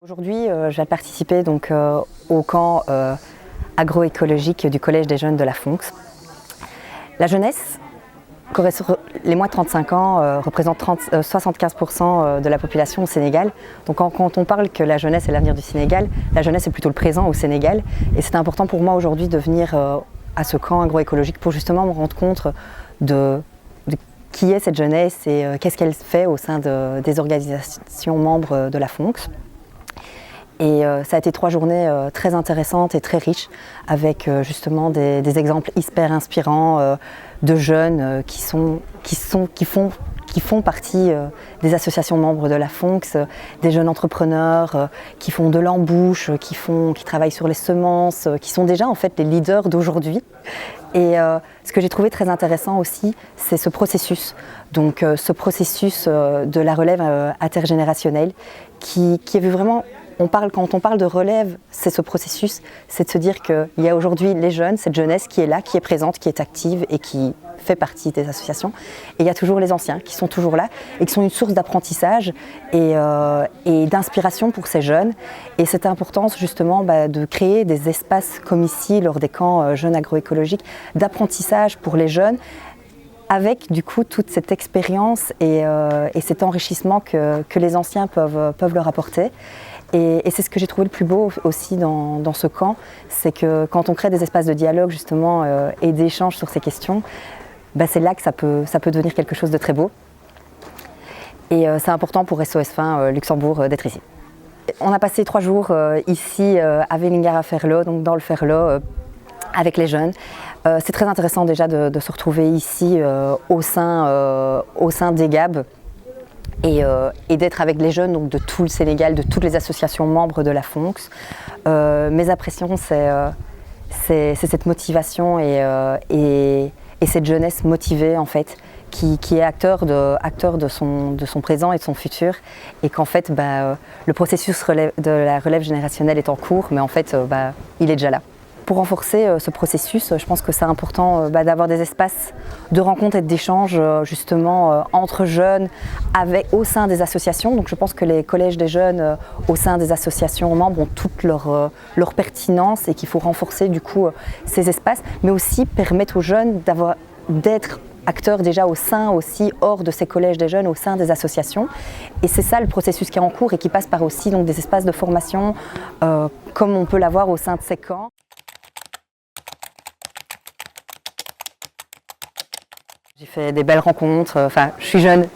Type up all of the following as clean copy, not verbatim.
Aujourd'hui, je vais participer donc, au camp agroécologique du Collège des jeunes de la Fonx. La jeunesse, les moins de 35 ans, représentent 75% de la population au Sénégal. Donc quand on parle que la jeunesse est l'avenir du Sénégal, la jeunesse est plutôt le présent au Sénégal. Et c'est important pour moi aujourd'hui de venir à ce camp agroécologique pour justement me rendre compte de qui est cette jeunesse et qu'est-ce qu'elle fait au sein des organisations membres de la Fonx. Et ça a été 3 journées très intéressantes et très riches, avec justement des exemples hyper inspirants de jeunes qui font partie des associations membres de la Fonx, des jeunes entrepreneurs qui font de l'embouche, qui travaillent sur les semences, qui sont déjà en fait les leaders d'aujourd'hui. Et ce que j'ai trouvé très intéressant aussi, c'est ce processus. Donc ce processus de la relève intergénérationnelle qui est vu vraiment. Quand on parle de relève, c'est ce processus, c'est de se dire qu'il y a aujourd'hui les jeunes, cette jeunesse qui est là, qui est présente, qui est active et qui fait partie des associations. Et il y a toujours les anciens qui sont toujours là et qui sont une source d'apprentissage et d'inspiration pour ces jeunes. Et cette importance justement de créer des espaces comme ici, lors des camps jeunes agroécologiques, d'apprentissage pour les jeunes, avec du coup toute cette expérience et cet enrichissement que les anciens peuvent leur apporter. Et c'est ce que j'ai trouvé le plus beau aussi dans ce camp, c'est que quand on crée des espaces de dialogue justement et d'échange sur ces questions, c'est là que ça peut devenir quelque chose de très beau. Et c'est important pour SOS Faim Luxembourg d'être ici. On a passé 3 jours ici à Vélingara-Ferlo, donc dans le Ferlo, avec les jeunes. C'est très intéressant déjà de se retrouver ici au sein d'EGAB. Et d'être avec les jeunes donc de tout le Sénégal, de toutes les associations membres de la Fonx. Mes impressions, c'est cette motivation et cette jeunesse motivée en fait, qui est acteur de son présent et de son futur, et qu'en fait le processus de la relève générationnelle est en cours, mais en fait il est déjà là. Pour renforcer ce processus, je pense que c'est important d'avoir des espaces de rencontre et d'échange justement entre jeunes au sein des associations. Donc je pense que les collèges des jeunes au sein des associations membres ont toute leur pertinence et qu'il faut renforcer du coup ces espaces, mais aussi permettre aux jeunes d'être acteurs déjà aussi hors de ces collèges des jeunes, au sein des associations. Et c'est ça le processus qui est en cours et qui passe par aussi donc, des espaces de formation comme on peut l'avoir au sein de ces camps. J'ai fait des belles rencontres, je suis jeune,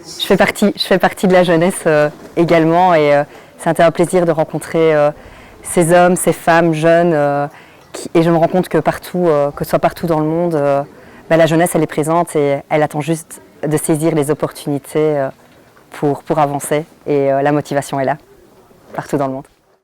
je fais partie de la jeunesse également, et c'était un plaisir de rencontrer ces hommes, ces femmes jeunes, et je me rends compte que que ce soit partout dans le monde, la jeunesse elle est présente et elle attend juste de saisir les opportunités pour avancer, et la motivation est là, partout dans le monde.